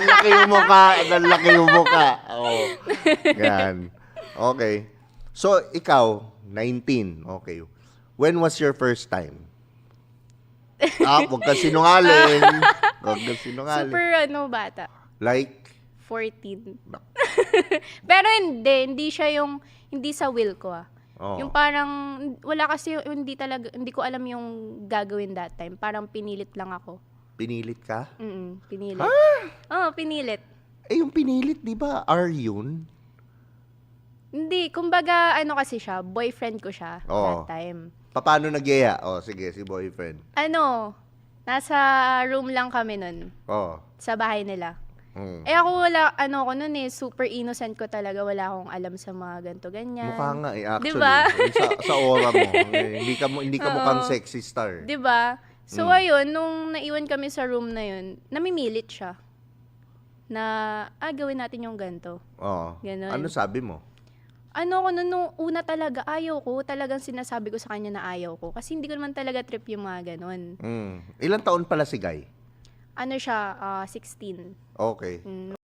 Nanlaki yung mukha. Nanlaki yung mukha. Oo. Yan. Okay. So, ikaw, 19. Okay. When was your first time? Huwag kang sinungaling. Huwag kang sinungaling. Super bata. Like? 14. Pero hindi siya yung, hindi sa will ko Oh. Yung parang, wala kasi, hindi ko alam yung gagawin that time. Parang pinilit lang ako. Pinilit ka? Pinilit. Pinilit. Yung pinilit, di ba? Are yun? Hindi, kumbaga, kasi siya, boyfriend ko siya that time. Paano nagyaya? Sige, si boyfriend. Nasa room lang kami nun. Sa bahay nila. Ako wala, ako nun super innocent ko talaga. Wala akong alam sa mga ganito, ganyan. Mukha nga actually. Diba? Sa aura mo. Hindi ka mukhang sexy star. Diba? So, ayun, nung naiwan kami sa room na yun, namimilit siya. Na, gawin natin yung ganito. Ganon. Ano sabi mo? Nung una talaga, ayaw ko. Talagang sinasabi ko sa kanya na ayaw ko. Kasi hindi ko naman talaga trip yung mga ganon. Ilang taon pala si Guy? Siya, 16. Okay.